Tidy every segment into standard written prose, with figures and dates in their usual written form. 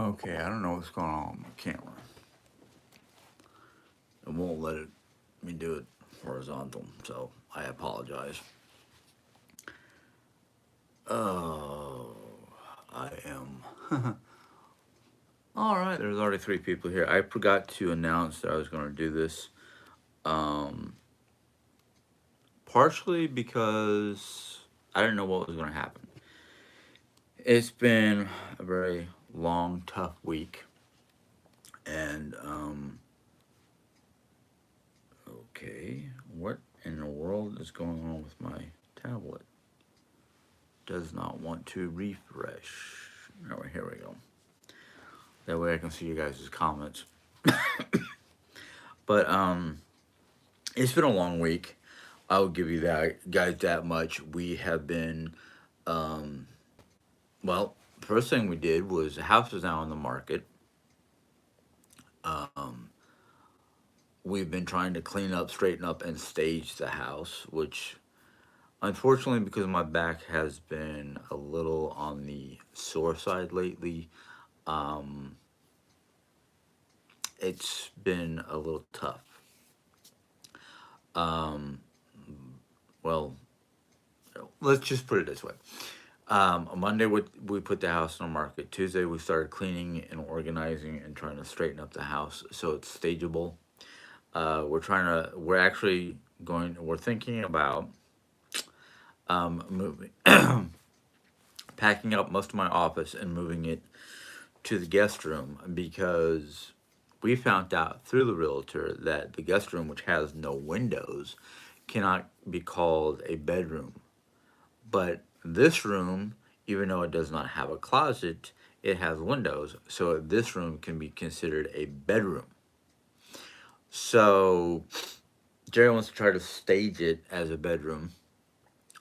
Okay, I don't know what's going on with my camera. It won't let me do it horizontal, so I apologize. Oh, I am. All right, there's already three people here. I forgot to announce that I was going to do this. Um, Partially because I didn't know what was going to happen. It's been a very long, tough week, and okay, what in the world is going on with my tablet? Does not want to refresh. Oh, here we go. That way I can see you guys' comments. But it's been a long week. I'll give you that, guys, that much. We have been, um, well, first thing we did was the house is now on the market. Um, we've been trying to clean up, straighten up, and stage the house, which unfortunately, because my back has been a little on the sore side lately, um, it's been a little tough. Um, well, let's just put it this way. On Monday, we put the house on the market. Tuesday, we started cleaning and organizing and trying to straighten up the house so it's stageable. We're actually we're thinking about moving, packing up most of my office and moving it to the guest room because we found out through the realtor that the guest room, which has no windows, cannot be called a bedroom. But this room, even though it does not have a closet, it has windows, so this room can be considered a bedroom. So Jerry wants to try to stage it as a bedroom.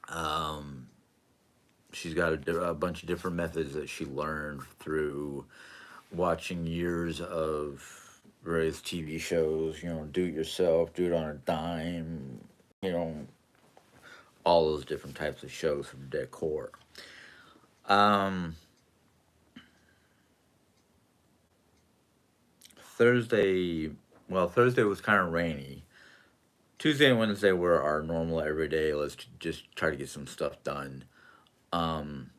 Um, she's got a bunch of different methods that she learned through watching years of various TV shows. Do it yourself, do it on a dime. You know, all those different types of shows from decor. Um, Thursday, Thursday was kind of rainy. Tuesday and Wednesday were our normal everyday. Let's just try to get some stuff done. Um,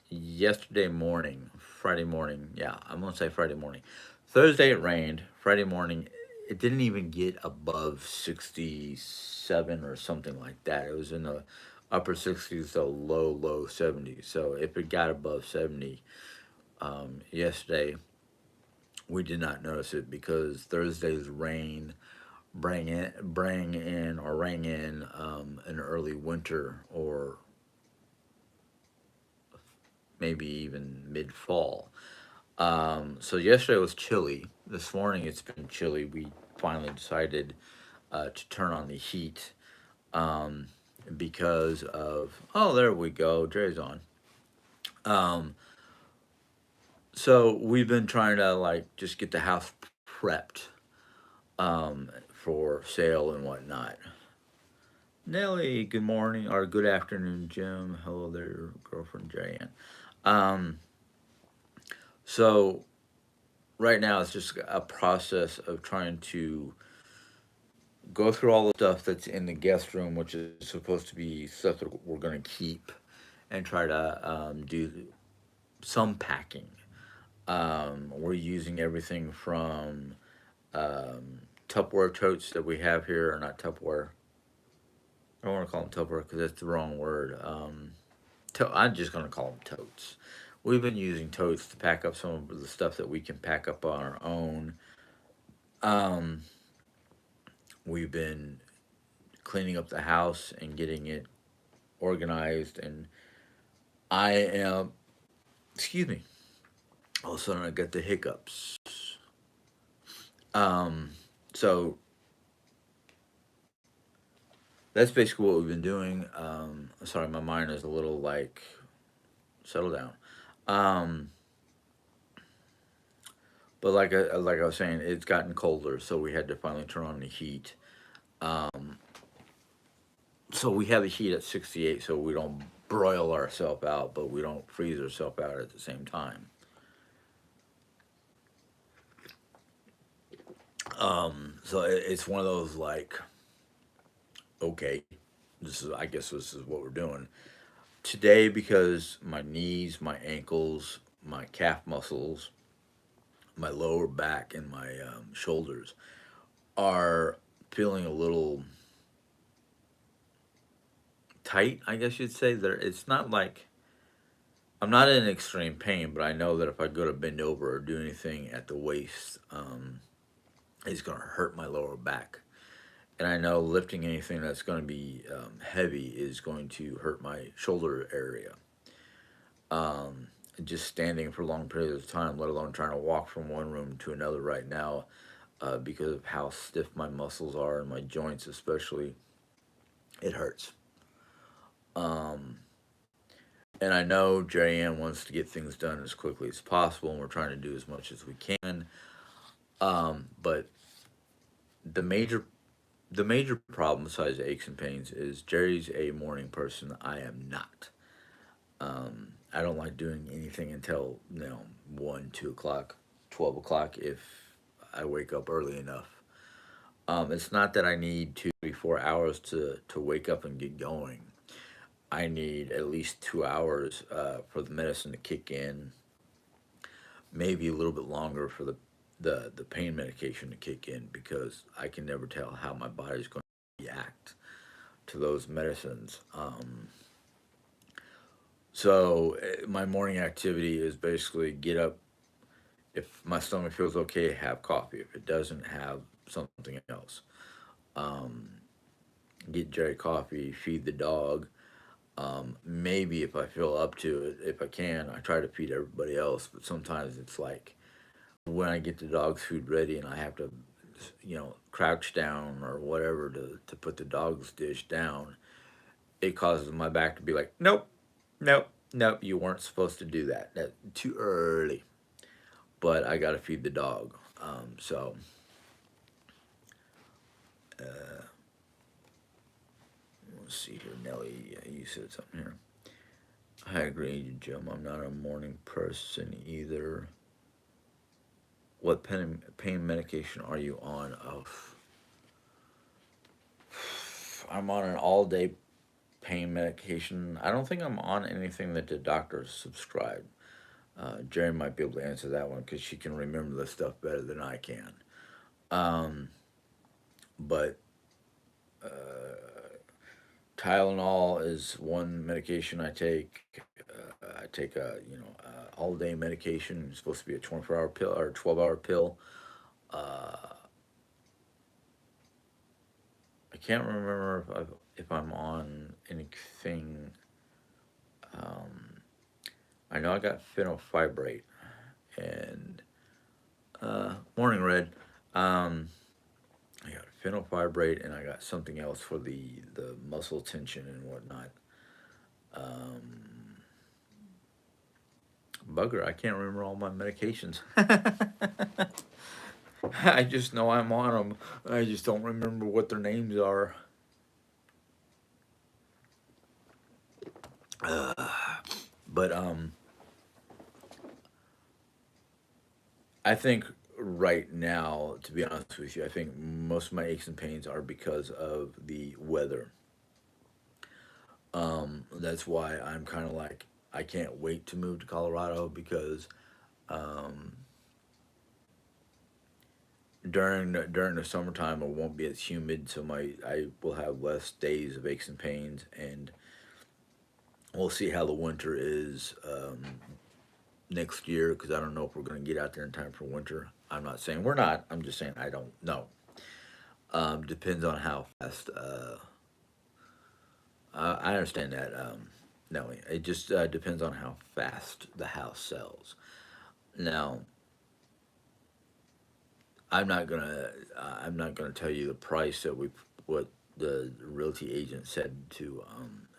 Yesterday morning, Friday morning, yeah, I'm gonna say Friday morning. Thursday it rained. Friday morning, it didn't even get above 67 or something like that. It was in the upper 60s to low 70s. So if it got above 70 yesterday, we did not notice it because Thursday's rain bring in or rang in an early winter or maybe even mid fall. So yesterday was chilly. This morning it's been chilly. We finally decided to turn on the heat um, because of, oh, there we go, Dre's on. Um, so we've been trying to like just get the house prepped for sale and whatnot. Nelly, good morning or good afternoon, Jim. Hello there, girlfriend Jan. Um, so right now it's just a process of trying to go through all the stuff that's in the guest room, which is supposed to be stuff that we're going to keep, and try to do some packing. We're using everything from Tupperware totes that we have here, or not Tupperware. I don't want to call them Tupperware because that's the wrong word. I'm just going to call them totes. We've been using totes to pack up some of the stuff that we can pack up on our own. Um, we've been cleaning up the house and getting it organized, and I am, excuse me, all of a sudden I got the hiccups. Um, so that's basically what we've been doing. Sorry, my mind is a little like, settle down. Um, but like I was saying, it's gotten colder, so we had to finally turn on the heat. Um, so we have the heat at 68, so we don't broil ourselves out, but we don't freeze ourselves out at the same time. So it's one of those like, okay, this is I guess this is what we're doing today because my knees, my ankles, my calf muscles, my lower back, and my shoulders are feeling a little tight. I guess you'd say there. It's not like I'm not in extreme pain, but I know that if I go to bend over or do anything at the waist, it's going to hurt my lower back. And I know lifting anything that's going to be heavy is going to hurt my shoulder area. Just standing for long periods of time, let alone trying to walk from one room to another right now, because of how stiff my muscles are and my joints, especially, it hurts. And I know Jerry Ann wants to get things done as quickly as possible, and we're trying to do as much as we can. But the major the major problem besides aches and pains is Jerry's a morning person. I am not. I don't like doing anything until 1, 2 o'clock, 12 o'clock if I wake up early enough. It's not that I need 2, 3, 4 hours to wake up and get going. I need at least 2 hours for the medicine to kick in, maybe a little bit longer for the pain medication to kick in because I can never tell how my body's going to react to those medicines. So my morning activity is basically get up. If my stomach feels okay, have coffee. If it doesn't, have something else. Get Jerry coffee, feed the dog. Maybe if I feel up to it, if I can, I try to feed everybody else. But sometimes it's like when I get the dog's food ready and I have to, crouch down or whatever to put the dog's dish down, it causes my back to be like, nope, nope, nope, you weren't supposed to do that. That too early. But I got to feed the dog. So let's see here, Nelly. You said something here. I agree, Jim. I'm not a morning person either. What pain medication are you on? Oh, I'm on an all day pain medication. I don't think I'm on anything that the doctor subscribed. Jerry might be able to answer that one because she can remember the stuff better than I can. Um, but Tylenol is one medication I take. I take a all day medication. It's supposed to be a 24-hour pill or 12-hour pill. I can't remember if I'm on anything. I know I got phenylfibrate and morning red. Um, I got phenylfibrate and I got something else for the muscle tension and whatnot. Bugger, I can't remember all my medications. I just know I'm on them. I just don't remember what their names are. But I think right now, to be honest with you, I think most of my aches and pains are because of the weather. That's why I'm kind of like I can't wait to move to Colorado because during the summertime it won't be as humid, so my I will have less days of aches and pains, and we'll see how the winter is next year because I don't know if we're going to get out there in time for winter. I'm not saying we're not. I'm just saying I don't know. Depends on how fast. I understand that, Nelly. It just depends on how fast the house sells. Now, I'm not gonna tell you the price that we what the realty agent said to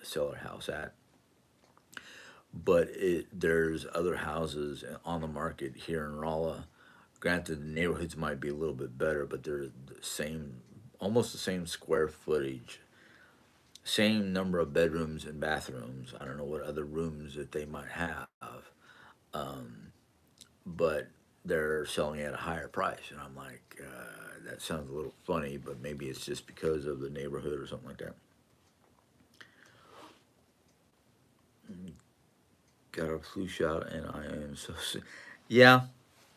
sell our house at, but there's other houses on the market here in Rolla. Granted, the neighborhoods might be a little bit better, but they're the same, almost the same square footage, same number of bedrooms and bathrooms. I don't know what other rooms that they might have, but they're selling it at a higher price, and I'm like, that sounds a little funny, but maybe it's just because of the neighborhood or something like that. Got a flu shot, and I am so sick. Yeah,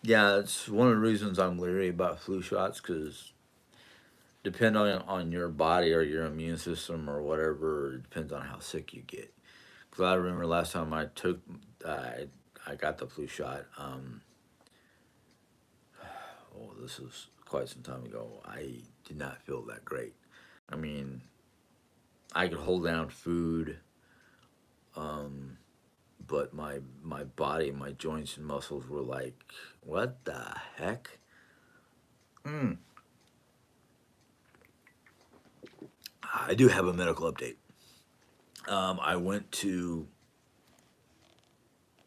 yeah, it's one of the reasons I'm leery about flu shots because depending on your body or your immune system or whatever, it depends on how sick you get. Because I remember last time I I got the flu shot. Oh, this was quite some time ago. I did not feel that great. I mean, I could hold down food, um, but my body, my joints and muscles were like, what the heck? Mm. I do have a medical update. I went to,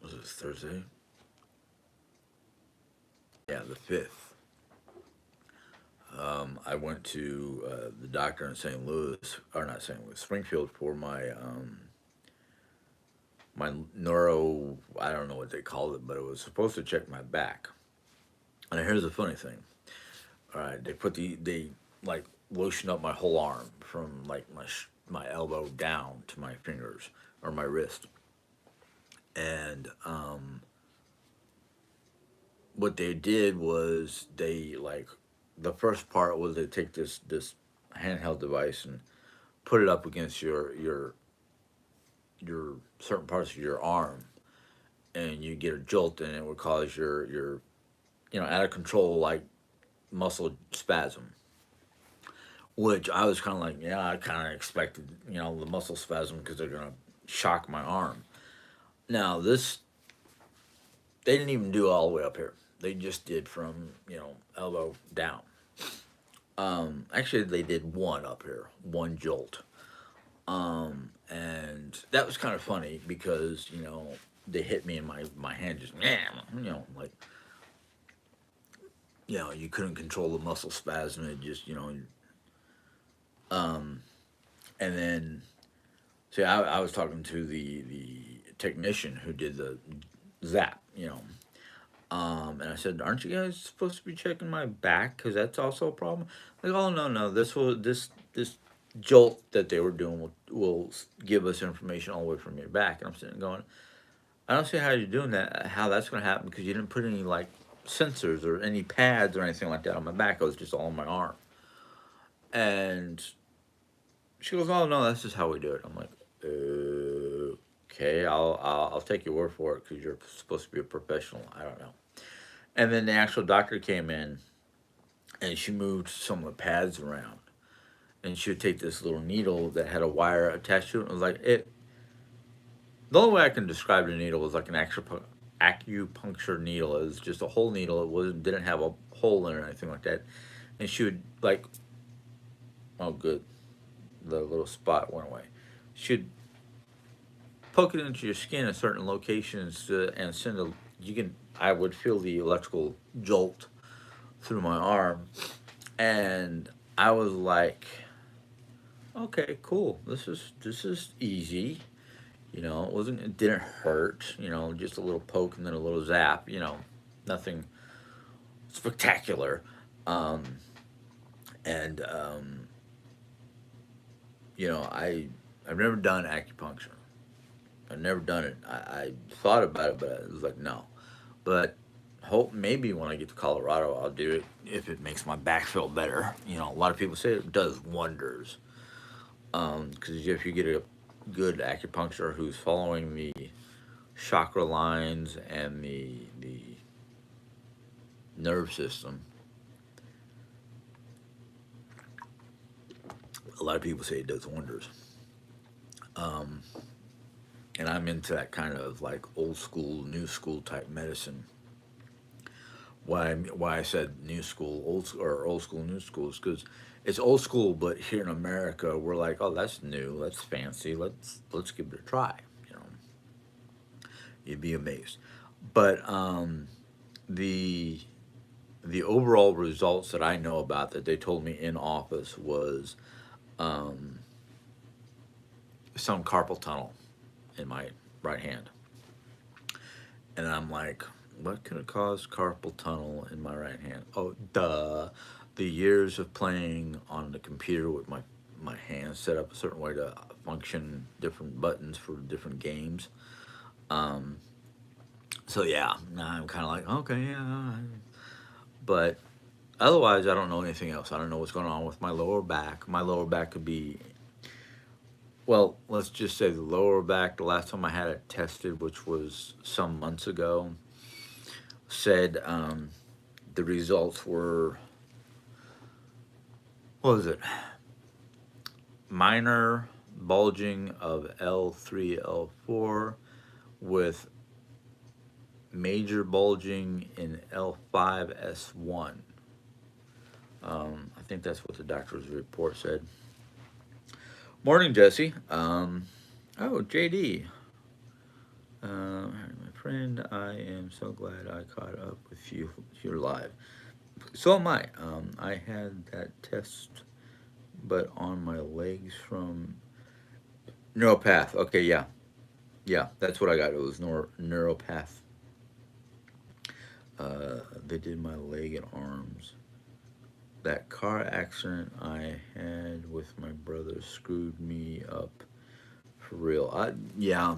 was it Thursday? Yeah, the 5th. I went to the doctor in St. Louis, or not St. Louis, Springfield for my neuro. I don't know what they called it, but it was supposed to check my back. And here's the funny thing. All right, they like lotion up my whole arm from like my elbow down to my fingers or my wrist, and what they did was they like the first part was they take this handheld device and put it up against your certain parts of your arm, and you get a jolt, and it would cause your out of control like muscle spasm. Which I was kind of like, yeah, I kind of expected, the muscle spasm because they're gonna shock my arm. Now this, they didn't even do all the way up here. They just did from elbow down. Actually, they did one up here, one jolt. And that was kind of funny because they hit me in my hand, just like you couldn't control the muscle spasm. It just and then see, I was talking to the technician who did the zap, and I said, "Aren't you guys supposed to be checking my back? Because that's also a problem." Like, oh no, no, this jolt that they were doing will give us information all the way from your back. And I'm sitting going, I don't see how you're doing that. How that's going to happen because you didn't put any like sensors or any pads or anything like that on my back. It was just all on my arm. And she goes, "Oh no, that's just how we do it." I'm like, "Okay, I'll take your word for it because you're supposed to be a professional. I don't know." And then the actual doctor came in and she moved some of the pads around, and she would take this little needle that had a wire attached to it. And it was like it. The only way I can describe the needle was like an acupuncture needle. It was just a whole needle. It wasn't didn't have a hole in it or anything like that. And she would like, oh good, the little spot went away. She'd poke it into your skin at certain locations and send a. You can. I would feel the electrical jolt through my arm, and I was like, okay, cool. This is easy. It wasn't. It didn't hurt. Just a little poke and then a little zap. Nothing spectacular. Um, and I've never done acupuncture. I've never done it. I thought about it, but I was like, no. But hope maybe when I get to Colorado, I'll do it if it makes my back feel better. A lot of people say it does wonders. Because if you get a good acupuncturist who's following the chakra lines and the nerve system, a lot of people say it does wonders. Um, and I'm into that kind of like old school, new school type medicine. Why I said new school, or old school, new school is because it's old school, but here in America we're like, oh, that's new, that's fancy, let's give it a try. You know, you'd be amazed. But the the overall results that I know about that they told me in office was um, some carpal tunnel in my right hand, and I'm like, What could have caused carpal tunnel in my right hand? Oh, duh. The years of playing on the computer with my hands set up a certain way to function different buttons for different games. Um, so yeah, now I'm kind of like, okay, yeah. But otherwise, I don't know anything else. I don't know what's going on with my lower back. My lower back could be, well, let's just say the lower back, the last time I had it tested, which was some months ago, said the results were, what was it? Minor bulging of L3, L4 with major bulging in L5, S1. I think that's what the doctor's report said. Morning, Jesse. Oh, JD. My friend, I am so glad I caught up with you. You're live. So am I. I had that test, but on my legs from Neuropath. Okay, yeah. Yeah, that's what I got. It was Neuropath. They did my leg and arms. That car accident I had with my brother screwed me up for real. Yeah,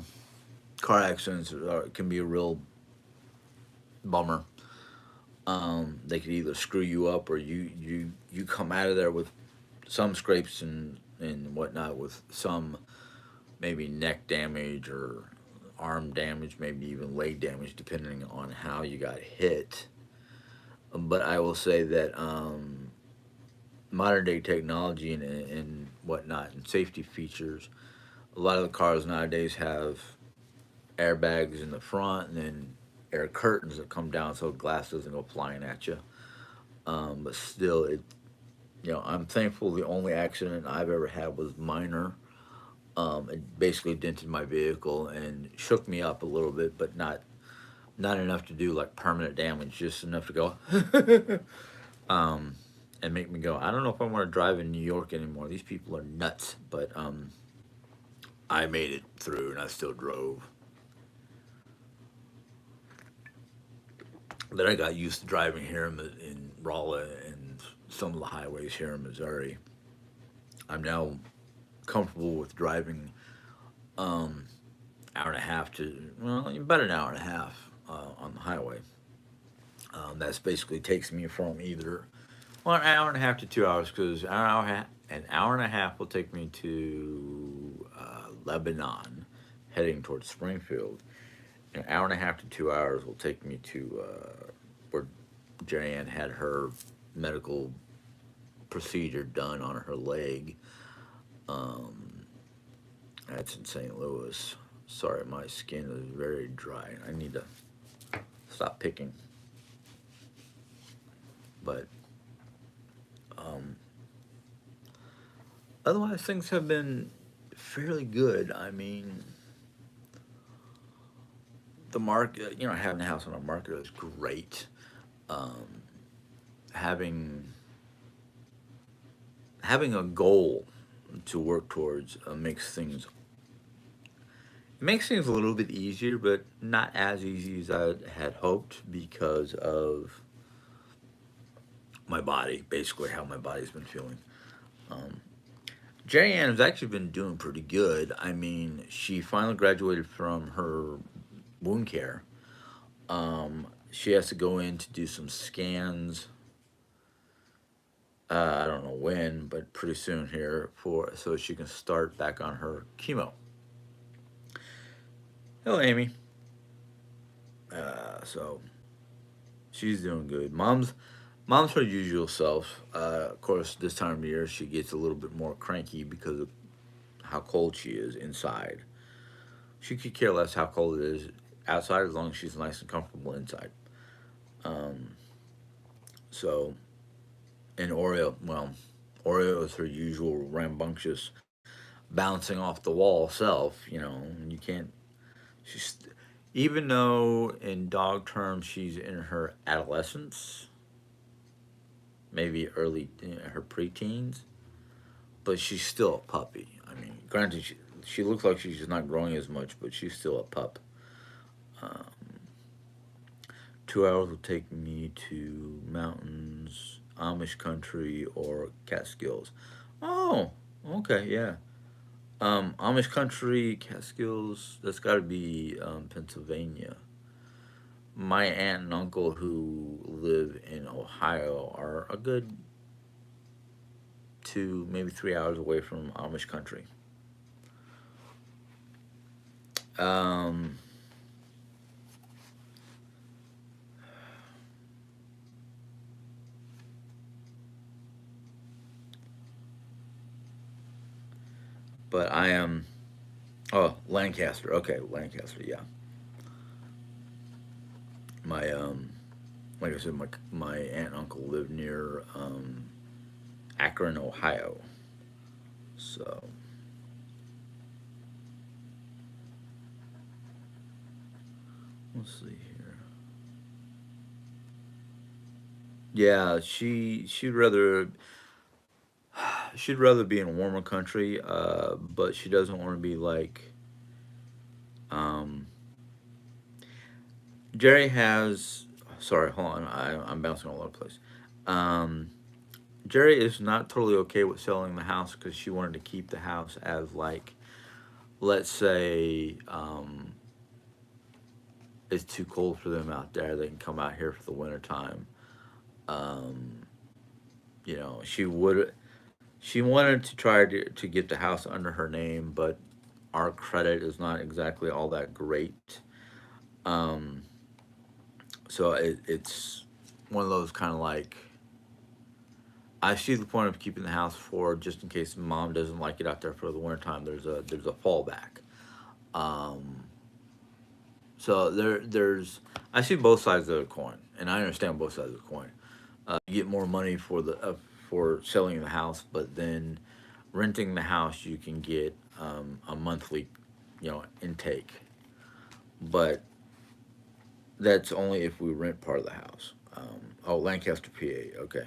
car accidents can be a real bummer. They could either screw you up or you come out of there with some scrapes and whatnot, with some maybe neck damage or arm damage, maybe even leg damage, depending on how you got hit. But I will say that modern day technology and whatnot and safety features, a lot of the cars nowadays have airbags in the front and then air curtains that come down so glass doesn't go flying at you. But still, I'm thankful the only accident I've ever had was minor. It basically dented my vehicle and shook me up a little bit, but not enough to do like permanent damage, just enough to go and make me go, I don't know if I want to drive in New York anymore. These people are nuts. But I made it through and I still drove. Then I got used to driving here in Rolla and some of the highways here in Missouri. I'm now comfortable with driving hour and a half to, well, about an hour and a half on the highway. That's basically takes me from either, well, an hour and a half to 2 hours, because an hour and a half will take me to Lebanon, heading towards Springfield. An hour and a half to 2 hours will take me to where Jerry Ann had her medical procedure done on her leg. Um, that's in St. Louis. Sorry, my skin is very dry. I need to stop picking. But um, otherwise, things have been fairly good. I mean, the market, having a house on the market is great. Um, having having a goal to work towards makes things a little bit easier, but not as easy as I had hoped because of my body, basically how my body's been feeling. Um, Jerry Ann has actually been doing pretty good. I mean, she finally graduated from her wound care. She has to go in to do some scans. I don't know when, but pretty soon here, for so she can start back on her chemo. Hello, Amy. So she's doing good. Mom's her usual self. Of course, this time of year she gets a little bit more cranky because of how cold she is inside. She could care less how cold it is outside as long as she's nice and comfortable inside. Um, so, and Oreo, well, Oreo is her usual rambunctious, bouncing off the wall self. You can't. She's Even though in dog terms she's in her adolescence, maybe her preteens, but she's still a puppy. I mean, granted, she looks like she's not growing as much, but she's still a pup. Um, 2 hours will take me to mountains, Amish country, or Catskills. Oh, okay, yeah. Amish country, Catskills. That's got to be Pennsylvania. My aunt and uncle who live in Ohio are a good 2, maybe 3 hours away from Amish country. Um, but I am. Oh, Lancaster. Okay, Lancaster. Yeah, my like I said, my aunt and uncle live near Akron, Ohio. So let's see here. Yeah, she'd rather be in a warmer country, but she doesn't want to be like um, Jerry has. Sorry, hold on. I'm bouncing all over the place. Um, Jerry is not totally okay with selling the house because she wanted to keep the house as like, let's say, it's too cold for them out there. They can come out here for the winter time. Um, she would. She wanted to try to get the house under her name, but our credit is not exactly all that great. Um, so it's one of those kind of like I see the point of keeping the house for just in case mom doesn't like it out there for the winter time. There's a fallback. Um, so there's I see both sides of the coin, and I understand both sides of the coin. You get more money for selling the house, but then renting the house you can get a monthly, intake. But that's only if we rent part of the house. Oh, Lancaster, PA. Okay.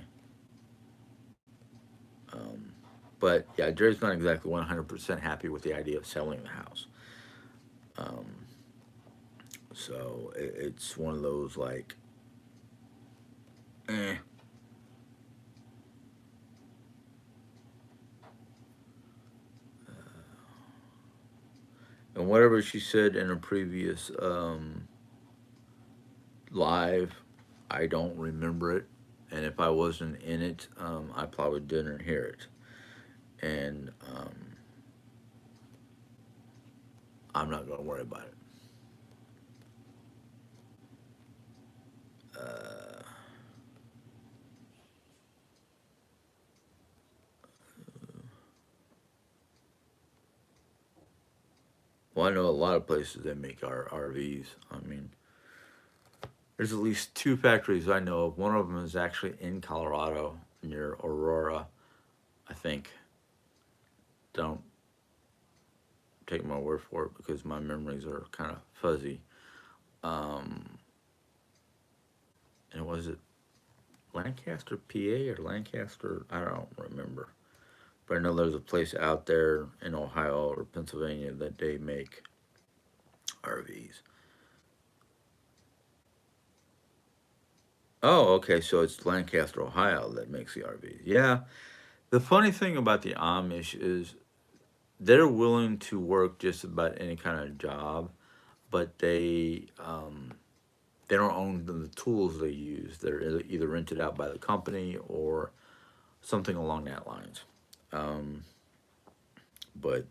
Um, but yeah, Jerry's not exactly 100% happy with the idea of selling the house. Um, so it's one of those like, eh. And whatever she said in a previous live, I don't remember it. And if I wasn't in it, I probably didn't hear it. And I'm not going to worry about it. Uh, well, I know a lot of places that make RVs. I mean, there's at least two factories I know of. One of them is actually in Colorado near Aurora, I think. Don't take my word for it because my memories are kind of fuzzy. Um, and was it Lancaster, PA, or Lancaster? I don't remember. But I know there's a place out there in Ohio or Pennsylvania that they make RVs. Oh, okay. So it's Lancaster, Ohio that makes the RVs. Yeah. The funny thing about the Amish is they're willing to work just about any kind of job, but they don't own the tools they use. They're either rented out by the company or something along that lines. Um, but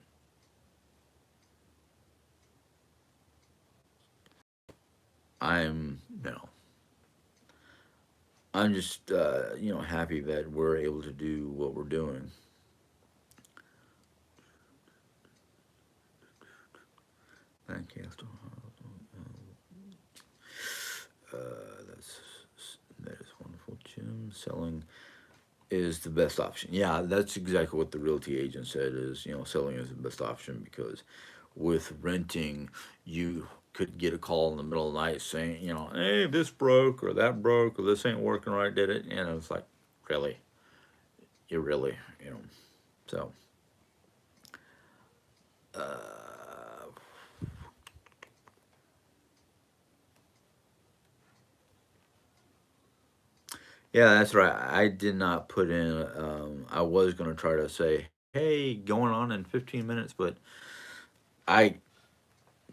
I'm, I'm just happy that we're able to do what we're doing. Lancaster, that's that is wonderful. Jim selling is the best option. Yeah, that's exactly what the realty agent said. Is selling is the best option because with renting, you could get a call in the middle of the night saying, hey, this broke or that broke or this ain't working right, did it? And it's like, really, you really, So, uh, Yeah, that's right. I did not put in. I was gonna try to say, "Hey, going on in 15 minutes," but I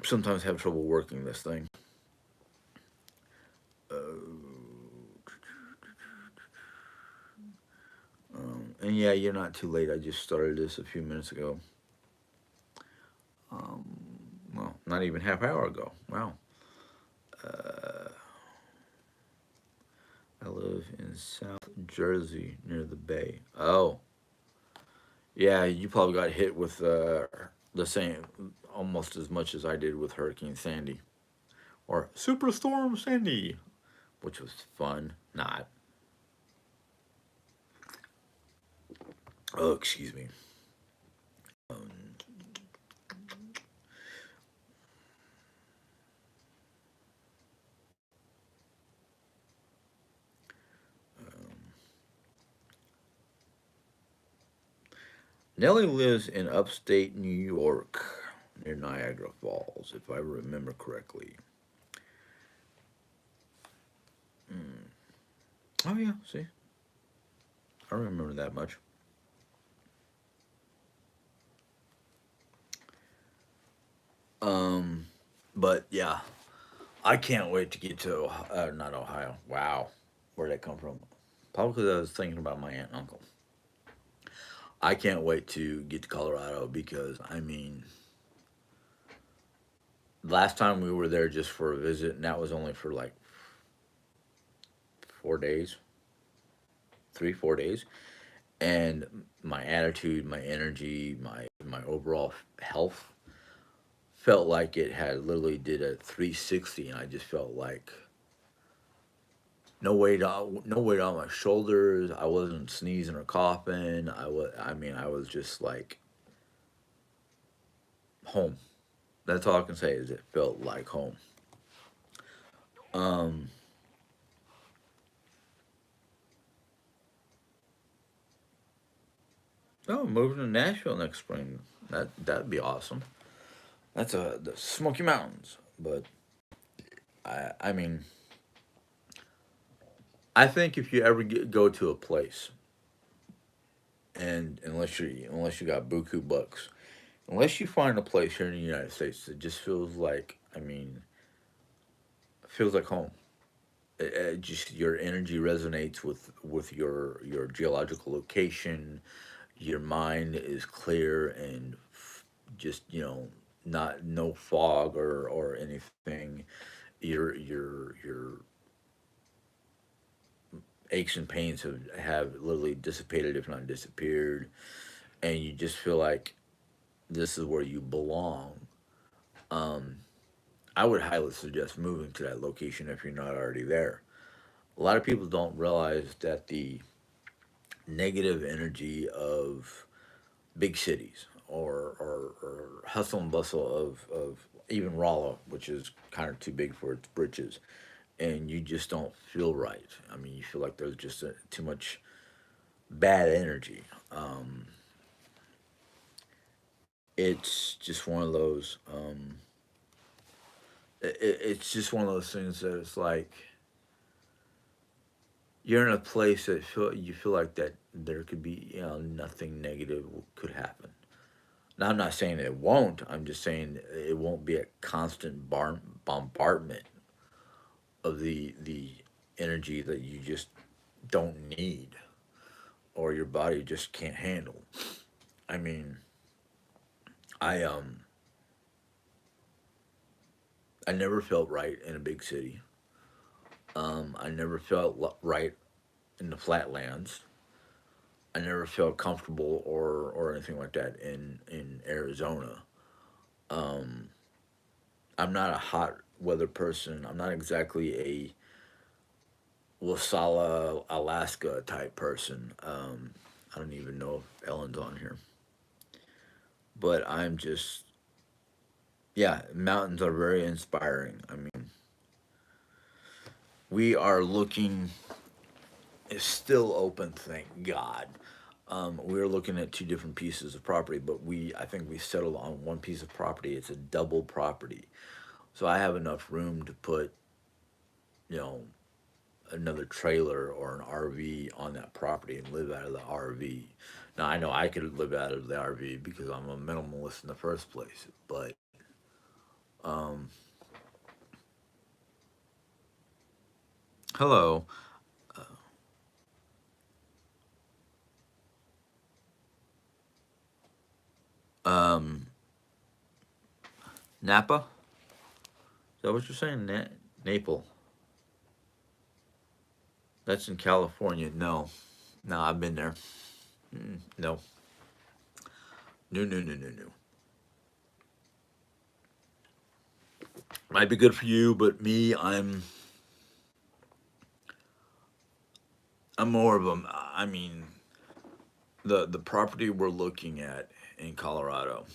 sometimes have trouble working this thing. And yeah, you're not too late. I just started this a few minutes ago. Um, well, not even half hour ago. Wow. I live in South Jersey near the bay. Oh, yeah, you probably got hit with the same, almost as much as I did with Hurricane Sandy or Superstorm Sandy, which was fun. Not. Oh, excuse me. Um, Nellie lives in upstate New York near Niagara Falls, if I remember correctly. Mm. Oh, yeah, see, I remember that much. Um, but yeah, I can't wait to get to not Ohio. Wow, where'd that come from? Probably because I was thinking about my aunt and uncle. I can't wait to get to Colorado because I mean, last time we were there just for a visit, and that was only for like 4 days, 3 4 days, and my attitude, my energy, my overall health felt like it had literally did a 360, and I just felt like no weight on my shoulders. I wasn't sneezing or coughing. I mean, I was just like home. That's all I can say is it felt like home. Um, oh, moving to Nashville next spring. That'd be awesome. That's the Smoky Mountains. But I mean, I think if you ever go to a place, and unless you got buku bucks, unless you find a place here in the United States that just feels like, I mean, feels like home. Just your energy resonates with your geological location. Your mind is clear and just not no fog or anything. Your aches and pains have literally dissipated, if not disappeared, and you just feel like this is where you belong. Um, I would highly suggest moving to that location if you're not already there. A lot of people don't realize that the negative energy of big cities or hustle and bustle of even Rolla, which is kind of too big for its britches, and you just don't feel right. I mean, you feel like there's just too much bad energy. Um, it's just one of those. It's just one of those things that it's like you're in a place that you feel like that there could be nothing negative could happen. Now I'm not saying it won't. I'm just saying it won't be a constant bombardment of the energy that you just don't need or your body just can't handle. I mean, I um I never felt right in a big city. I never felt right in the flatlands. I never felt comfortable or anything like that in Arizona. Um, I'm not a hot weather person. I'm not exactly a Wasalla, Alaska type person. I don't even know if Ellen's on here, but I'm just yeah. Mountains are very inspiring. I mean, we are looking. It's still open, thank God. We're looking at two different pieces of property, but I think we settled on one piece of property. It's a double property, so I have enough room to put, you know, another trailer or an RV on that property and live out of the RV. Now I know I could live out of the RV because I'm a minimalist in the first place, but um, hello, um, Napa. Is that what you're saying? Naples. That's in California. No, no, I've been there. No, no, no, no, no, no. Might be good for you, but me, I'm more of a. I mean, the property we're looking at in Colorado,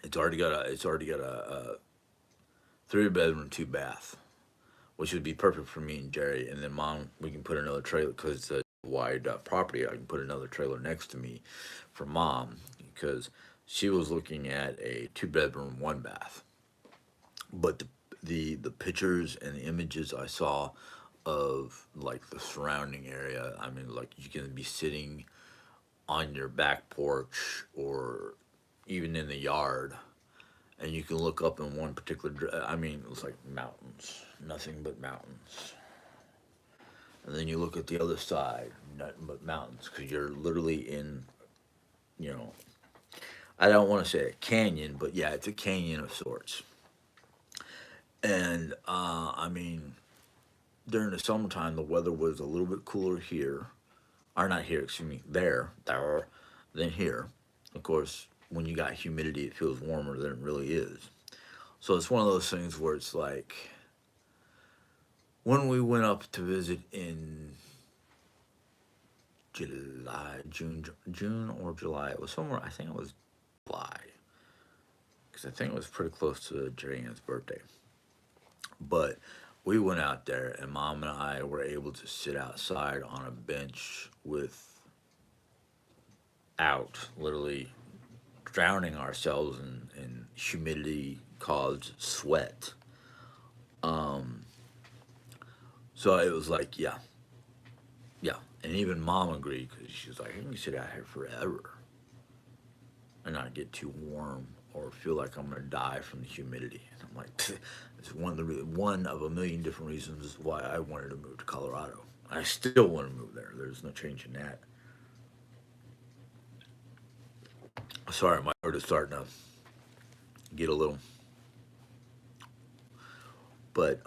it's already got a 3 bedroom, 2 bath, which would be perfect for me and Jerry. And then mom, we can put another trailer because it's a wide property. I can put another trailer next to me for mom because she was looking at a 2 bedroom, 1 bath. But the pictures and the images I saw of like the surrounding area, I mean, like you can be sitting on your back porch or even in the yard and you can look up in one particular I mean it's like mountains, nothing but mountains, and then you look at the other side, nothing but mountains because you're literally in, you know, I don't want to say a canyon, but yeah, it's a canyon of sorts. And I mean, during the summertime the weather was a little bit cooler here, or not here, excuse me, there than here. Of course, when you got humidity it feels warmer than it really is. So it's one of those things where it's like when we went up to visit in June or July, it was somewhere. I think it was July because I think it was pretty close to Jerry Ann's birthday. But we went out there, and mom and I were able to sit outside on a bench with out literally drowning ourselves in humidity caused sweat. Um, so it was like, yeah, yeah. And even mom agreed because she's like, I can sit out here forever and not get too warm or feel like I'm gonna die from the humidity. And I'm like, it's one of a million different reasons why I wanted to move to Colorado. I still want to move there. There's no change in that. Sorry, my heart is starting to get a little, but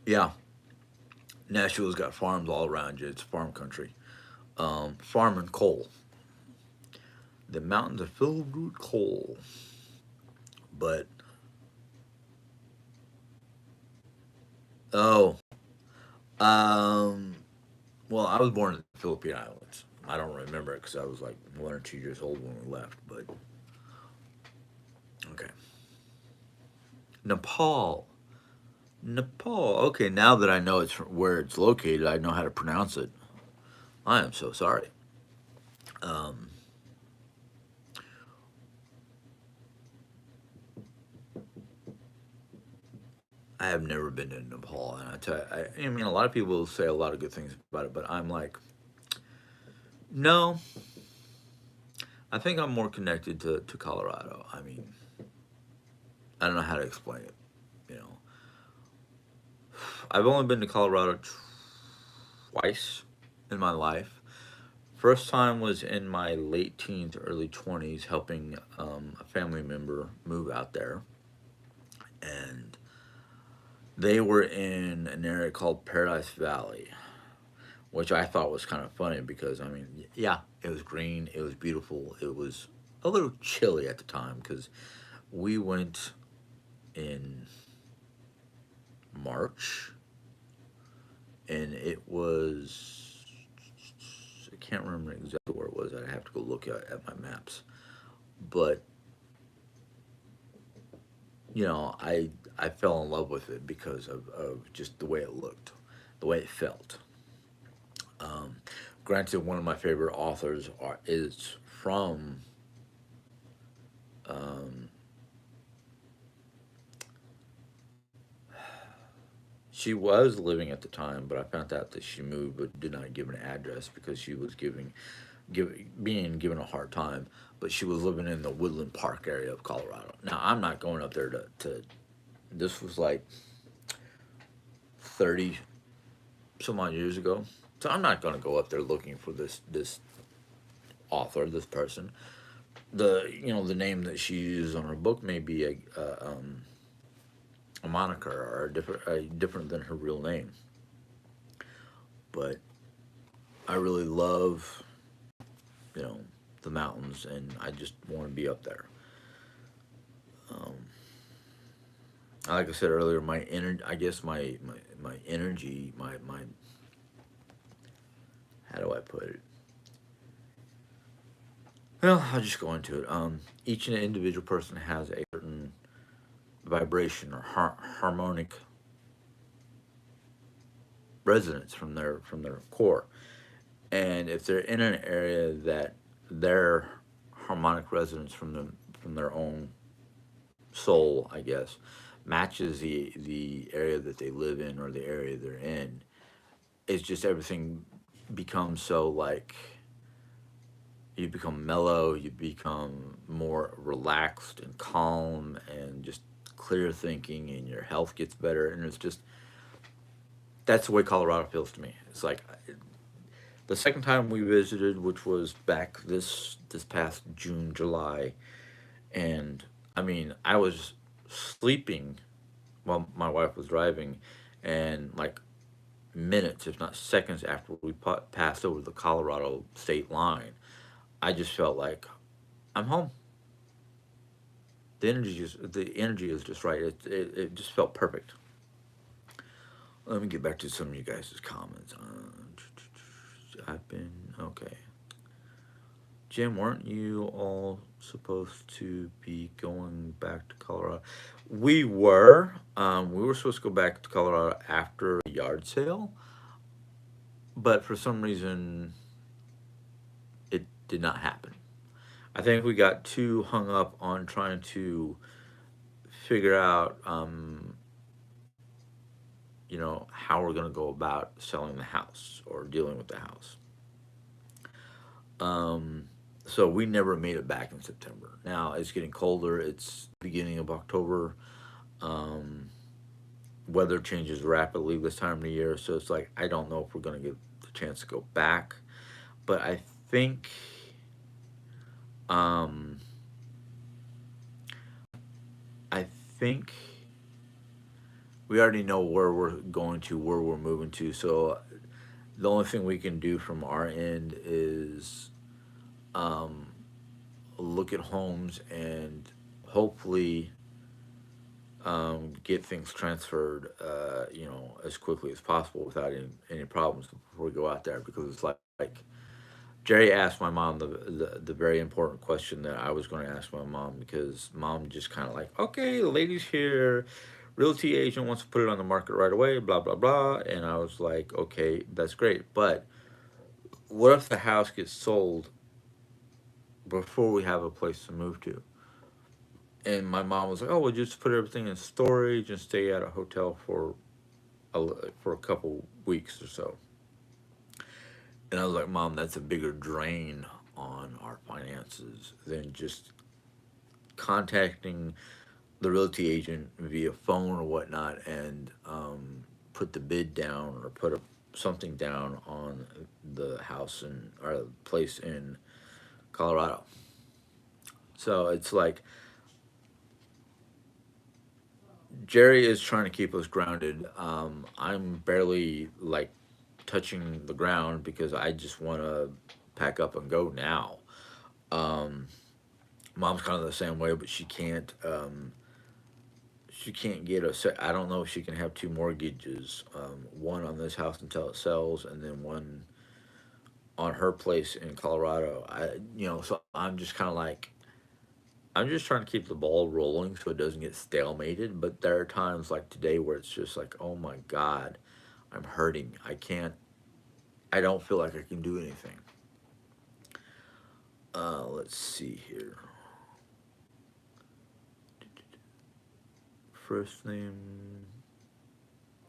yeah, Nashville's got farms all around you. It's farm country. Farm and coal. The mountains are filled with coal. But oh, um, well, I was born in the Philippine Islands. I don't remember it because I was like 1 or 2 years old when we left. But okay, Nepal. Nepal. Okay, now that I know it's where it's located, I know how to pronounce it. I am so sorry. Um, I have never been to Nepal, and I tell you, I mean, a lot of people say a lot of good things about it, but I'm like, no, I think I'm more connected to Colorado. I mean, I don't know how to explain it. You know, I've only been to Colorado twice in my life. First time was in my late teens, early 20s, helping a family member move out there. And they were in an area called Paradise Valley, which I thought was kind of funny because, I mean, yeah, it was green, it was beautiful, it was a little chilly at the time because we went in March and it was, I can't remember exactly where it was. I'd have to go look at my maps. But you know, I fell in love with it because of just the way it looked, the way it felt. Um, Granted, one of my favorite authors is from um, She was living at the time, but I found out that she moved but did not give an address because she was being given a hard time. But she was living in the Woodland Park area of Colorado. Now I'm not going up there to this was like 30 some odd years ago. So I'm not going to go up there looking for this author, this person. The name that she used on her book may be a moniker or different than her real name. But I really love you know the mountains, and I just want to be up there. Um, like I said earlier, my energy, I guess my energy, my how do I put it? Well, I'll just go into it. Each and individual person has a certain vibration or harmonic resonance from their core, and if they're in an area that their harmonic resonance from their own soul, I guess, matches the area that they live in or the area they're in, it's just everything becomes so like you become mellow, you become more relaxed and calm and just clear thinking, and your health gets better. And it's just that's the way Colorado feels to me. It's like the second time we visited, which was back this past June, July, and I mean I was sleeping while my wife was driving, and like minutes, if not seconds, after we passed over the Colorado state line, I just felt like I'm home. The energy is just right. It just felt perfect. Let me get back to some of you guys' comments. I've been okay. Jim, weren't you all supposed to be going back to Colorado? We were. We were supposed to go back to Colorado after the yard sale, but for some reason it did not happen. I think we got too hung up on trying to figure out, how we're going to go about selling the house or dealing with the house. Um, so we never made it back in September. Now it's getting colder. It's beginning of October. Um, Weather changes rapidly this time of the year, so it's like I don't know if we're going to get the chance to go back. But think, um, I think we already know where we're going to, where we're moving to. So the only thing we can do from our end is um, look at homes and hopefully get things transferred, as quickly as possible without any problems before we go out there. Because it's like Jerry asked my mom the very important question that I was going to ask my mom, because mom just kind of like, okay, the lady's here, realty agent wants to put it on the market right away, blah blah blah, and I was like, okay, that's great, but what if the house gets sold before we have a place to move to? And my mom was like, oh, we'll just put everything in storage and stay at a hotel a, for a couple weeks or so. And I was like, mom, that's a bigger drain on our finances than just contacting the realty agent via phone or whatnot, and put the bid down or put something down on the house or place in Colorado. So it's like Jerry is trying to keep us grounded. I'm barely like touching the ground because I just want to pack up and go now. Um, Mom's kind of the same way, but she can't. She can't get a. I don't know if she can have two mortgages. One on this house until it sells, and then one on her place in Colorado. So I'm just kind of like I'm just trying to keep the ball rolling so it doesn't get stalemated. But there are times like today where it's just like, oh my God, I'm hurting. I can't. I don't feel like I can do anything. Let's see here. First name.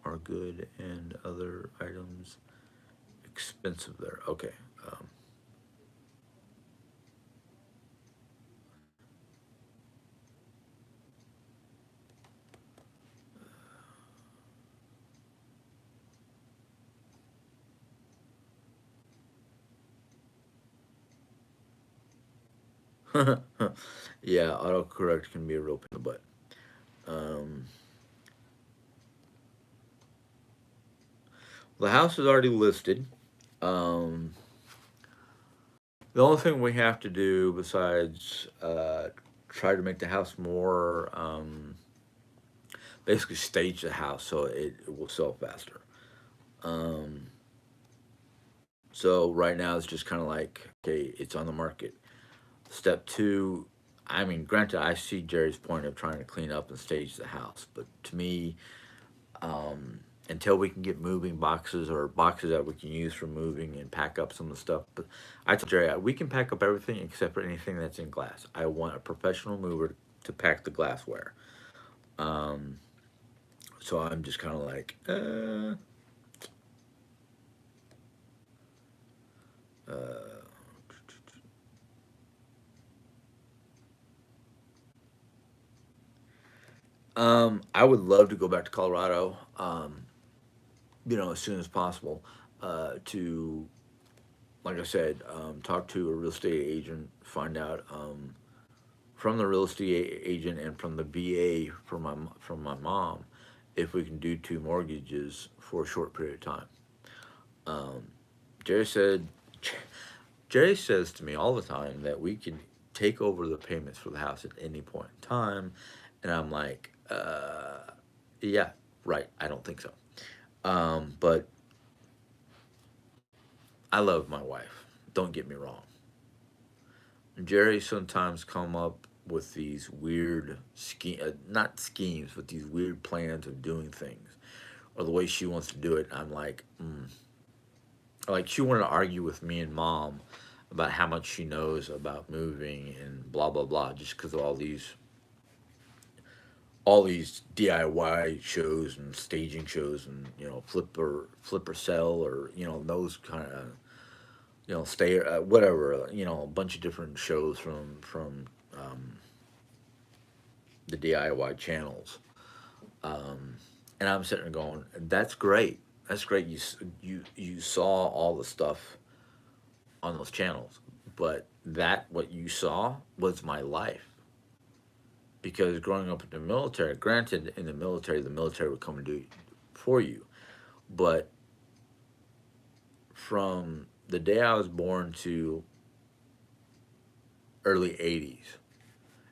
are good and other items expensive there. Okay. Yeah, autocorrect can be a real pain in the butt. Um, the house is already listed. Um, the only thing we have to do besides try to make the house more basically stage the house so it will sell faster. Um, so right now it's just kind of like, okay, it's on the market. Step two, I mean, granted, I see Jerry's point of trying to clean up and stage the house, but to me, until we can get moving boxes or boxes that we can use for moving and pack up some of the stuff. But I told Jerry, we can pack up everything except for anything that's in glass. I want a professional mover to pack the glassware. Um, so I'm just kind of like, I would love to go back to Colorado, as soon as possible, to, like I said, talk to a real estate agent, find out from the real estate agent and from the VA from my mom if we can do two mortgages for a short period of time. Um, Jerry said Jerry says to me all the time that we can take over the payments for the house at any point in time, and I'm like, yeah, right. I don't think so. But I love my wife. Don't get me wrong. Jerry sometimes come up with these weird not schemes, but these weird plans of doing things, or the way she wants to do it. I'm like, like she wanted to argue with me and mom about how much she knows about moving and blah blah blah, just because of all these DIY shows and staging shows and flip or sell or those kind of stay whatever a bunch of different shows from the DIY channels. Um, and I'm sitting there going, "That's great. That's great. You saw all the stuff on those channels, but that what you saw was my life." Because growing up in the military, granted, in the military would come and do it for you, but from the day I was born to early '80s,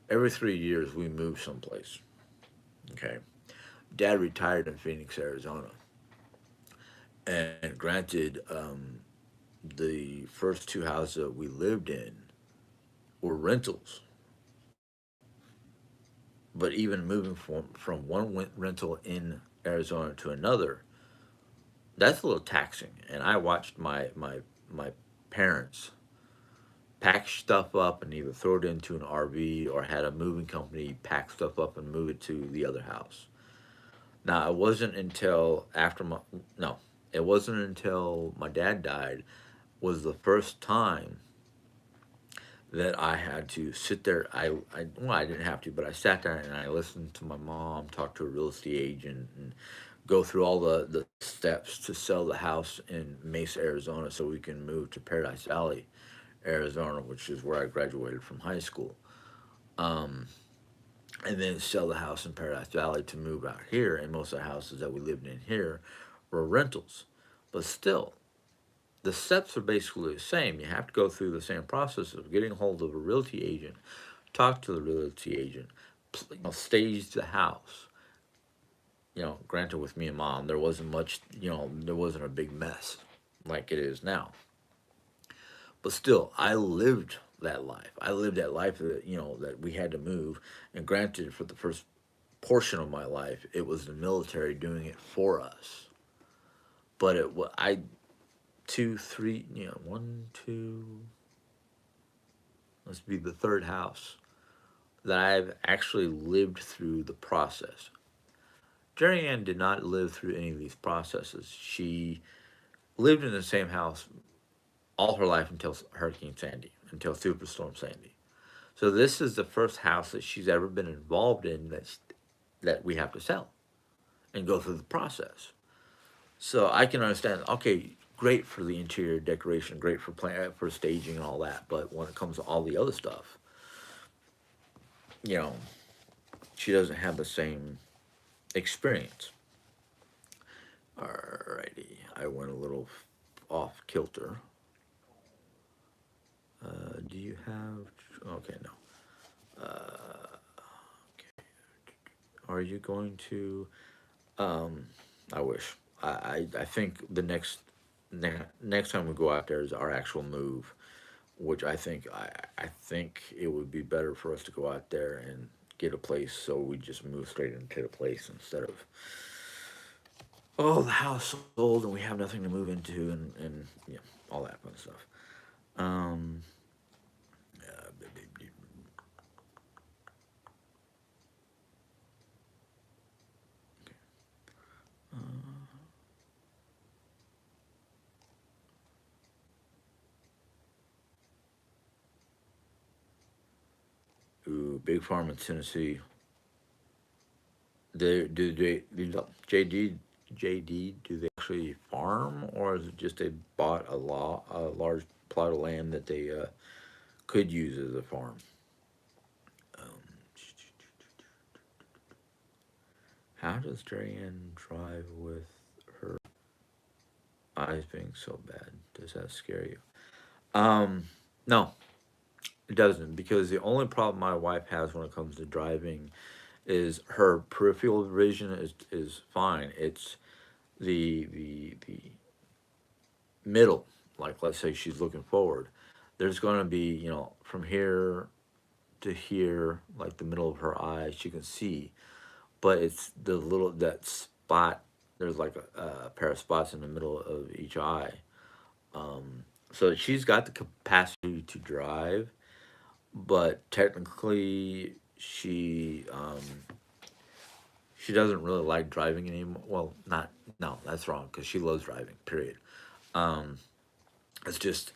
every 3 years we moved someplace. Okay, Dad retired in Phoenix, Arizona, and granted, the first two houses that we lived in were rentals. But even moving from one rental in Arizona to another, that's a little taxing. And I watched my parents pack stuff up and either throw it into an RV or had a moving company pack stuff up and move it to the other house. Now it wasn't until after my no, it wasn't until my dad died was the first time that I had to sit there. I didn't have to, but I sat there and I listened to my mom talk to a real estate agent and go through all the steps to sell the house in Mesa, Arizona, so we can move to Paradise Valley, Arizona, which is where I graduated from high school. Um, and then sell the house in Paradise Valley to move out here. And most of the houses that we lived in here were rentals, but still, the steps are basically the same. You have to go through the same process of getting hold of a realty agent, talk to the realty agent, stage the house. Granted, with me and mom, there wasn't much. There wasn't a big mess like it is now. But still, I lived that life. I lived that life that we had to move. And granted, for the first portion of my life, it was the military doing it for us. But I two, three, one, two. Let's be the third house that I've actually lived through the process. Jerry Ann did not live through any of these processes. She lived in the same house all her life until Hurricane Sandy, until Superstorm Sandy. So this is the first house that she's ever been involved in that we have to sell and go through the process. So I can understand. Okay, great for the interior decoration, great for for staging and all that. But when it comes to all the other stuff, you know, she doesn't have the same experience. Alrighty, I went a little off kilter. Do you have? Okay, no. Okay. Are you going to? Um, I wish. I think the next time we go out there is our actual move, which I think it would be better for us to go out there and get a place so we just move straight into the place instead of the house sold and we have nothing to move into and yeah, all that fun stuff. Um, ooh, big farm in Tennessee. JD do they actually farm or is it just they bought a large plot of land that they could use as a farm? Um, how does Drayan drive with her eyes being so bad? Does that scare you? No, it doesn't because the only problem my wife has when it comes to driving is her peripheral vision is fine. It's the middle. Like let's say she's looking forward. There's going to be from here to here, like the middle of her eye, she can see, but it's the little that spot. There's like a pair of spots in the middle of each eye. So she's got the capacity to drive, but technically she doesn't really like driving anymore. Well, not no, that's wrong because she loves driving. Period. Um, it's just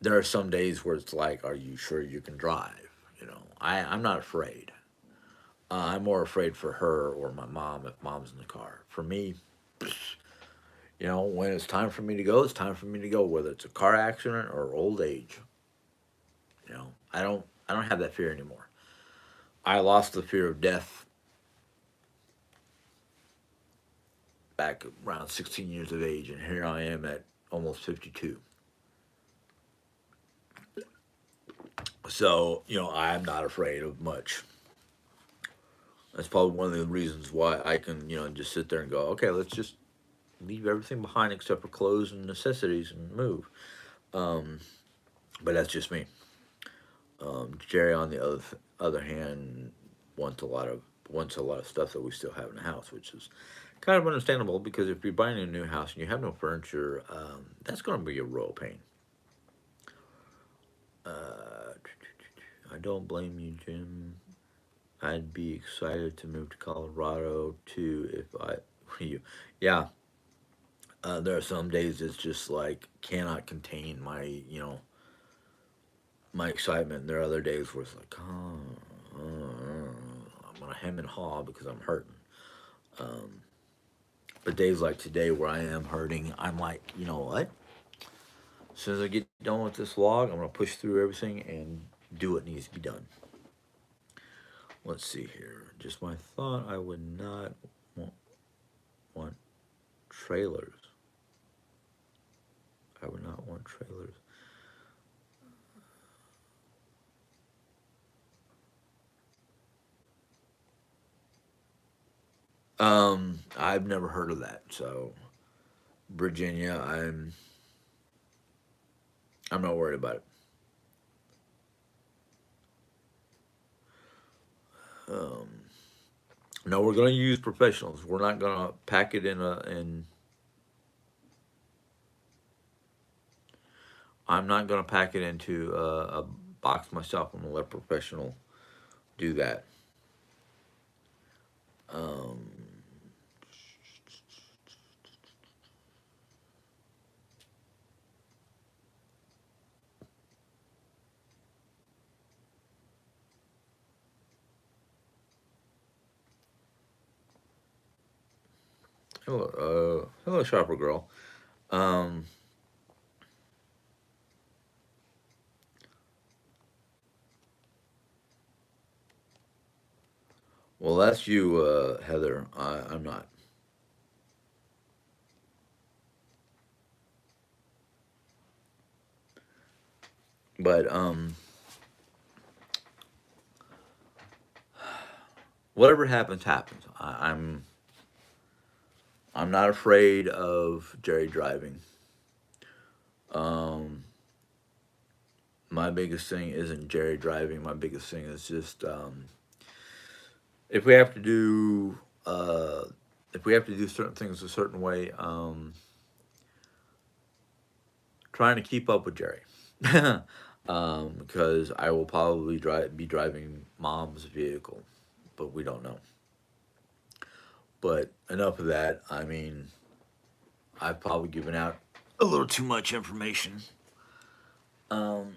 there are some days where it's like, are you sure you can drive? I'm not afraid. I'm more afraid for her or my mom if mom's in the car. For me, when it's time for me to go, it's time for me to go. Whether it's a car accident or old age, I don't have that fear anymore. I lost the fear of death back around 16 years of age, and here I am at almost 52. So I'm not afraid of much. That's probably one of the reasons why I can just sit there and go, okay, let's just leave everything behind except for clothes and necessities and move. Um, but that's just me. Jerry, on the other hand, wants a lot of wants a lot of stuff that we still have in the house, which is kind of understandable because if you're buying a new house and you have no furniture, that's going to be a real pain. I don't blame you, Jim. I'd be excited to move to Colorado too if I were you. Yeah, there are some days it's just like cannot contain my excitement. There are other days where it's like, I'm gonna hem and haw because I'm hurting. Um, but days like today where I am hurting, I'm like, you know what? As soon as I get done with this log, I'm gonna push through everything and do what needs to be done. Let's see here. Just my thought. I would not want, want trailers. I would not want trailers. I've never heard of that. So Virginia, I'm not worried about it. Um, no, we're going to use professionals. We're not going to pack it in. I'm not going to pack it into a box myself. I'm going to let a professional do that. Um, Hello, shopper girl. Um, well, that's you, Heather. I'm not. But whatever happens, happens. I'm not afraid of Jerry driving. Um, my biggest thing isn't Jerry driving. My biggest thing is just if we have to do uh, if we have to do certain things a certain way, trying to keep up with Jerry. Because I will probably be driving mom's vehicle, but we don't know. But enough of that. I mean, I've probably given out a little too much information. Um,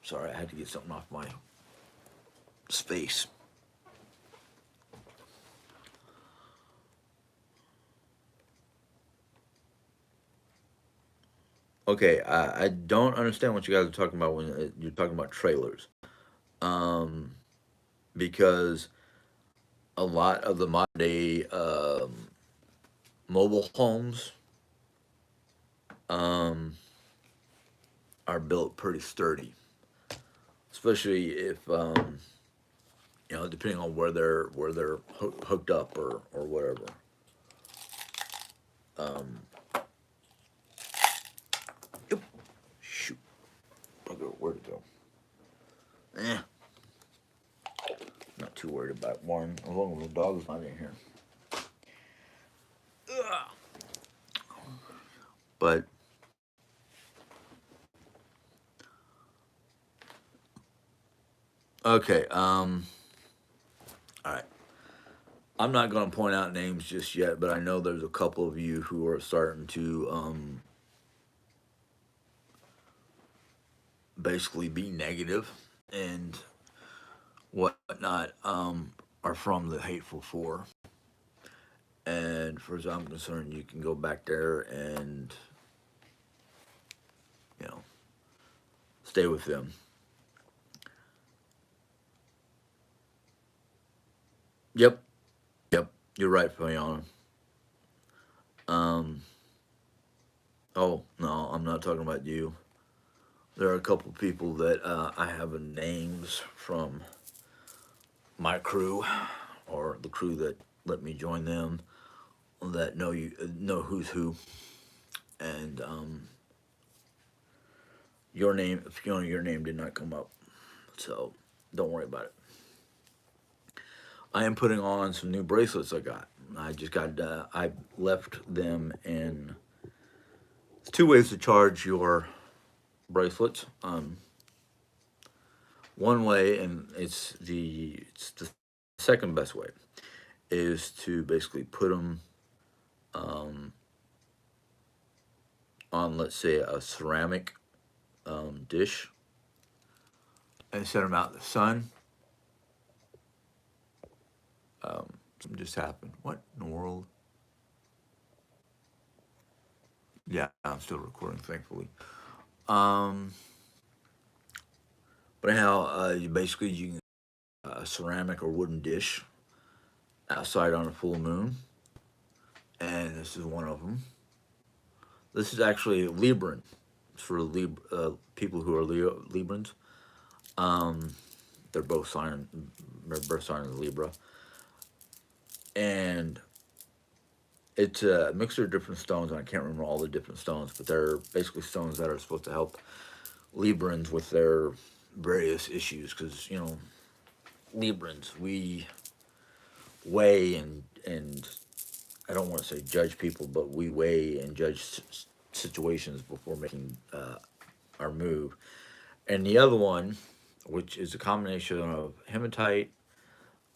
Sorry, I had to get something off my space. Okay, I don't understand what you guys are talking about when you're talking about trailers. Um, because a lot of the modern day mobile homes um, are built pretty sturdy, especially if depending on where they're hooked up or whatever. Um, Yep. Shoot, bugger, where'd it go? Eh, not too worried about one as long as the dog's not in here. Ugh. But okay, all right. I'm not going to point out names just yet, but I know there's a couple of you who are starting to basically be negative and whatnot are from the Hateful Four. And for as I'm concerned, you can go back there and you know stay with them. Yep, yep, you're right, Fiona. Um, oh no, I'm not talking about you. There are a couple people that I have names from my crew or the crew that let me join them that know who's who, and your name, Fiona, your name did not come up, so don't worry about it. I am putting on some new bracelets I got. I just got. I left them in. There's two ways to charge your bracelets. One way, and it's the second best way, is to basically put them on, let's say, a ceramic dish and set them out in the sun. Something just happened. What in the world? Yeah, I'm still recording, thankfully. Um, but anyhow, you basically you can a ceramic or wooden dish outside on a full moon, and this is one of them. This is actually Libran. It's for people who are Librans. Um, they're both sign. Their birth sign is Libra, and it's a mixture of different stones. And I can't remember all the different stones, but they're basically stones that are supposed to help Librans with their various issues. Because Librans, we weigh and I don't want to say judge people, but we weigh and judge situations before making our move. And the other one, which is a combination of hematite,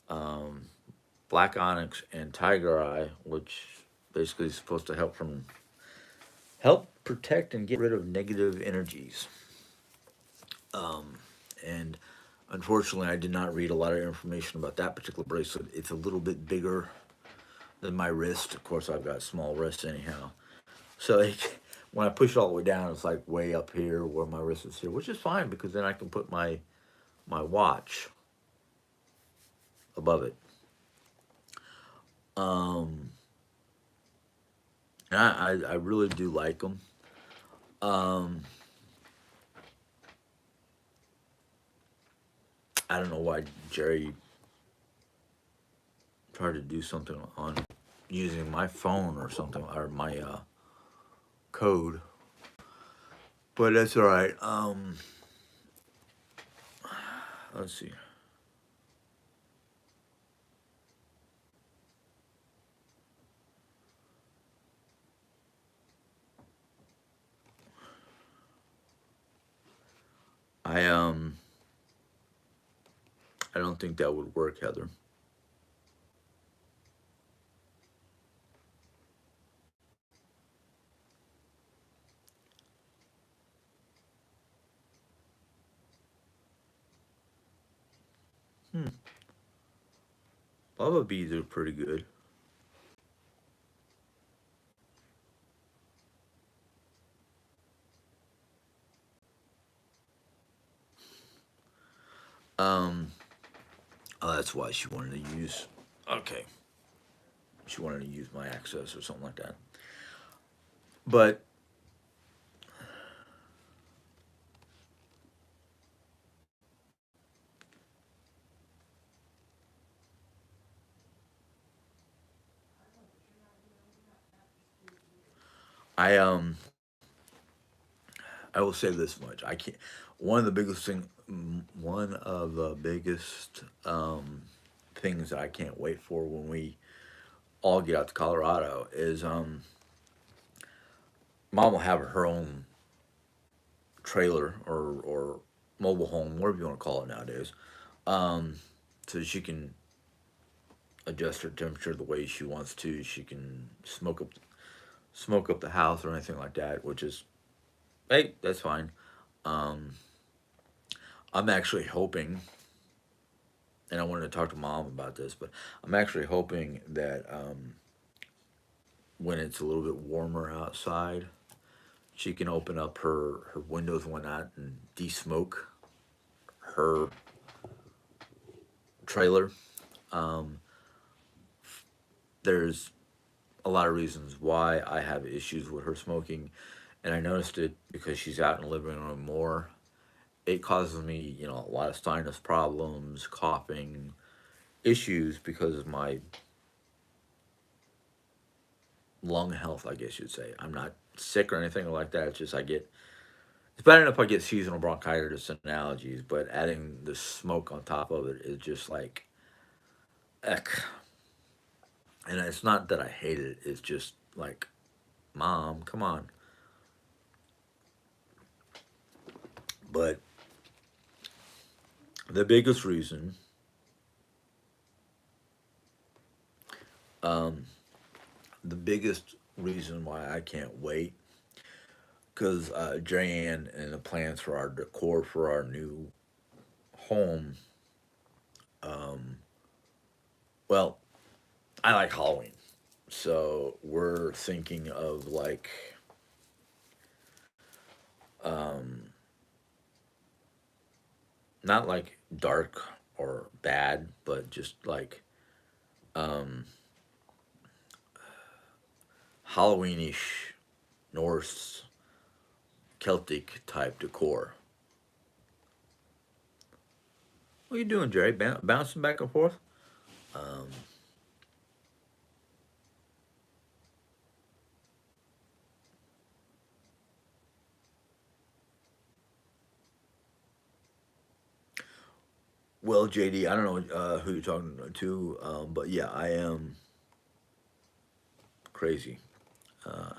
black onyx, and tiger eye, which basically is supposed to help protect and get rid of negative energies. And Unfortunately, I did not read a lot of information about that particular bracelet. It's a little bit bigger than my wrist. Of course, I've got small wrists anyhow. So when I push it all the way down, it's like way up here where my wrist is here, which is fine because then I can put my watch above it. Um, and I really do like them. Um, I don't know why Jerry tried to do something on using my phone or something or my code, but that's all right. Let's see. I I don't think that would work, Heather. Hmm. Lava beads are pretty good. Um, oh, that's why she wanted to use. Okay, she wanted to use my access or something like that. But I I will say this much. I can't. One of the biggest things that I can't wait for when we all get out to Colorado is Mom will have her own trailer or mobile home, whatever you want to call it nowadays, um, so she can adjust her temperature the way she wants to. She can smoke up the house or anything like that, which is hey, that's fine. Um, I'm actually hoping, and I wanted to talk to Mom about this, but I'm actually hoping that when it's a little bit warmer outside, she can open up her windows and whatnot and de-smoke her trailer. Um, there's a lot of reasons why I have issues with her smoking, and I noticed it because she's out in the living room more. It causes me, a lot of sinus problems, coughing, issues because of my lung health, I guess you'd say. I'm not sick or anything like that. It's just it's bad enough I get seasonal bronchitis and allergies, but adding the smoke on top of it is just like, eck. And it's not that I hate it, it's just like, Mom, come on. But the biggest reason, um, the biggest reason why I can't wait, because Jan and the plans for our decor for our new home, um, well, I like Halloween. So we're thinking of like, um, not like dark or bad, but just like um, Halloweenish Norse Celtic type decor. What are you doing, Jerry? Bouncing back and forth? Um, well, JD, I don't know who you're talking to, but yeah, I am crazy. Uh,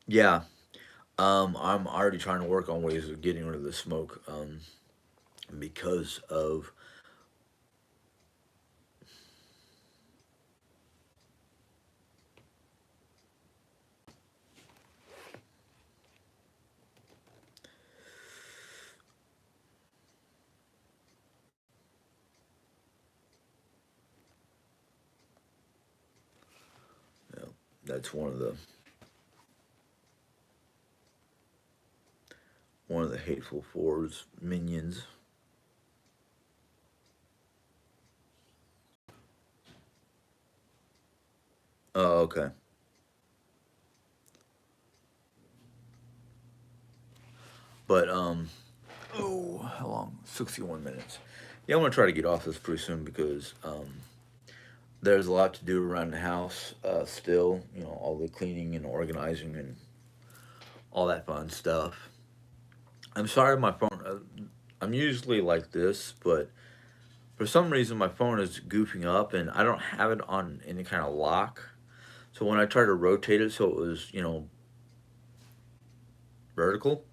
yeah, I'm already trying to work on ways of getting rid of the smoke because of that's one of the hateful four's minions. Oh, okay. But oh, how long? 61 minutes. Yeah, I'm gonna try to get off this pretty soon because there's a lot to do around the house. Still, all the cleaning and organizing and all that fun stuff. I'm sorry, my phone. I'm usually like this, but for some reason my phone is goofing up, and I don't have it on any kind of lock. So when I try to rotate it, so it was vertical,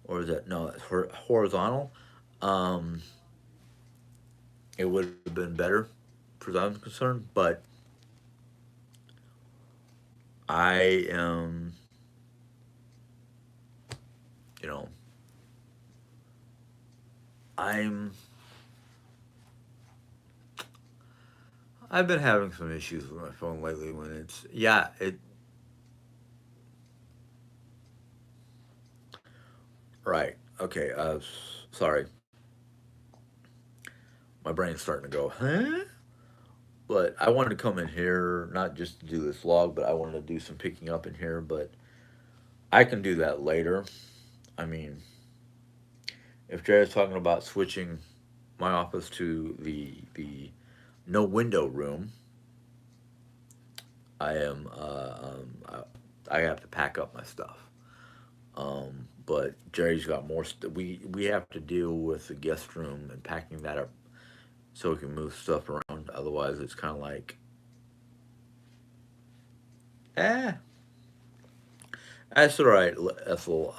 or is that no, it's horizontal. Um, it would have been better, as far as I'm concerned. But I am, you know, I'm. I've been having some issues with my phone lately. When it's yeah, it right. Okay. Sorry, my brain's starting to go, huh? But I wanted to come in here not just to do this vlog, but I wanted to do some picking up in here. But I can do that later. I mean, if Jared's talking about switching my office to the no window room, I am I have to pack up my stuff. But Jerry's got more. We have to deal with the guest room and packing that up so we can move stuff around. Otherwise, it's kind of like, eh, that's all right, Ethel.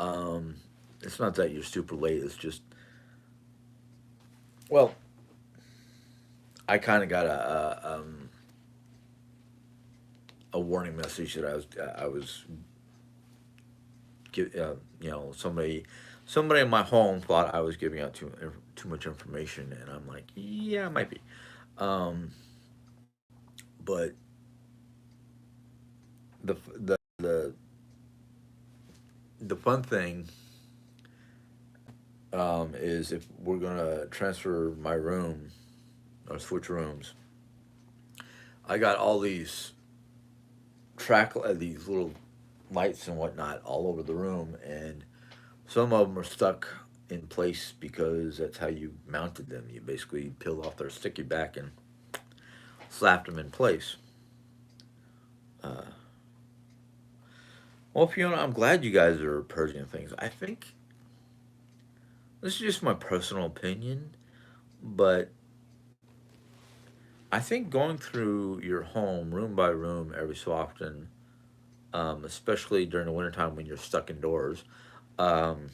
It's not that you're super late. It's just, well, I kind of got a warning message that I was somebody in my home thought I was giving out too much information, and I'm like, yeah, it might be. Um, but the fun thing is if we're gonna transfer my room or switch rooms, I got all these little lights and whatnot all over the room, and some of them are stuck in place because that's how you mounted them. You basically peeled off their sticky back and slapped them in place. Uh, well, Fiona, I'm glad you guys are purging things. I think this is just my personal opinion, but I think going through your home room by room every so often, especially during the wintertime when you're stuck indoors, um,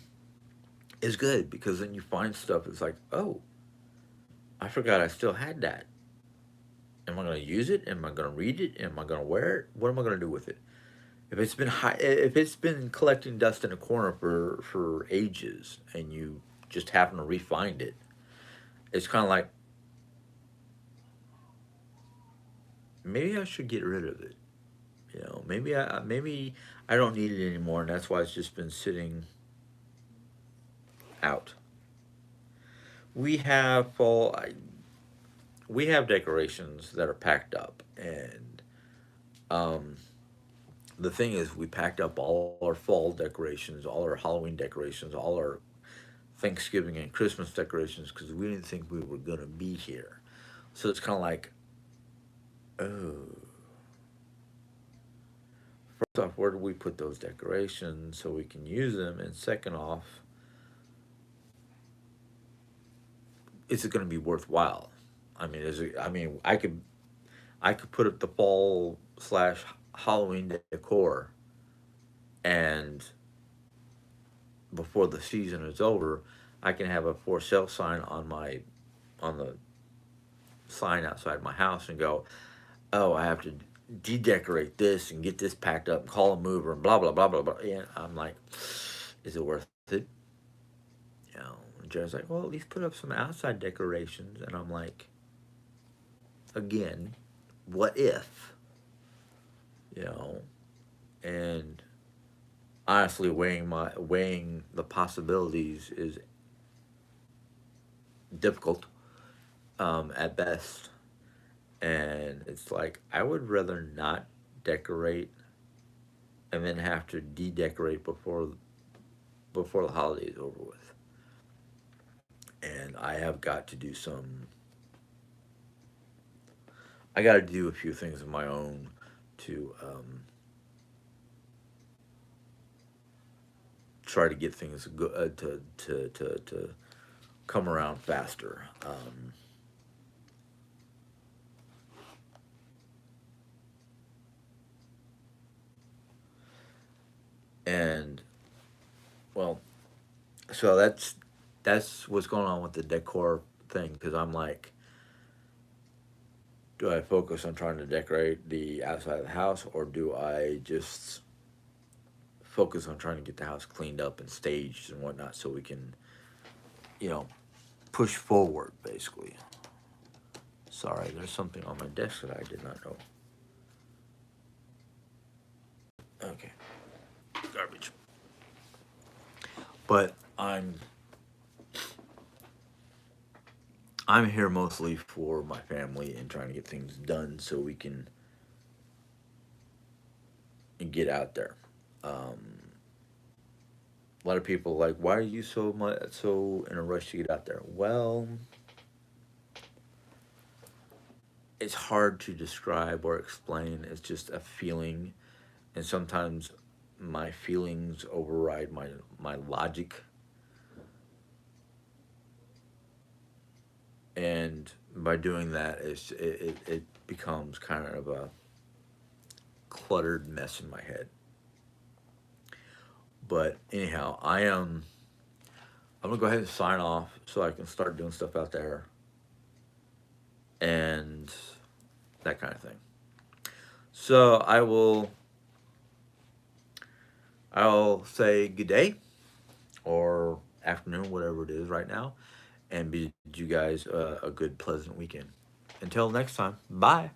is good because then you find stuff. It's like, oh, I forgot I still had that. Am I going to use it? Am I going to read it? Am I going to wear it? What am I going to do with it? If it's been collecting dust in a corner for ages, and you just happen to re-find it, it's kind of like, maybe I should get rid of it. Maybe I don't need it anymore, and that's why it's just been sitting out. We have fall. We have decorations that are packed up, and um, the thing is, we packed up all our fall decorations, all our Halloween decorations, all our Thanksgiving and Christmas decorations because we didn't think we were gonna be here. So it's kind of like, oh, first off, where do we put those decorations so we can use them? And second off, is it going to be worthwhile? I mean, is it? I mean, I could put up the fall slash Halloween decor, and before the season is over, I can have a for sale sign on the sign outside my house and go, oh, I have to de-decorate this and get this packed up and call a mover and blah blah blah blah blah. And I'm like, is it worth it? And Jared's like, well, at least put up some outside decorations. And I'm like, again, what if? you know, and honestly, weighing the possibilities is difficult at best. And it's like I would rather not decorate and then have to de-decorate before the holiday is over with. And I have got to do some. I got to do a few things of my own to try to get things to come around faster. And well, so that's what's going on with the decor thing because I'm like, do I focus on trying to decorate the outside of the house or do I just focus on trying to get the house cleaned up and staged and whatnot so we can, you know, push forward basically. Sorry, there's something on my desk that I did not know. Okay, garbage. But I'm here mostly for my family and trying to get things done so we can get out there. A lot of people are like, why are you so in a rush to get out there? Well, it's hard to describe or explain. It's just a feeling, and sometimes my feelings override my logic, and by doing that, it becomes kind of a cluttered mess in my head. But anyhow, I'm gonna go ahead and sign off so I can start doing stuff out there and that kind of thing. So I'll say good day or afternoon, whatever it is right now, and bid you guys a good, pleasant weekend. Until next time, bye.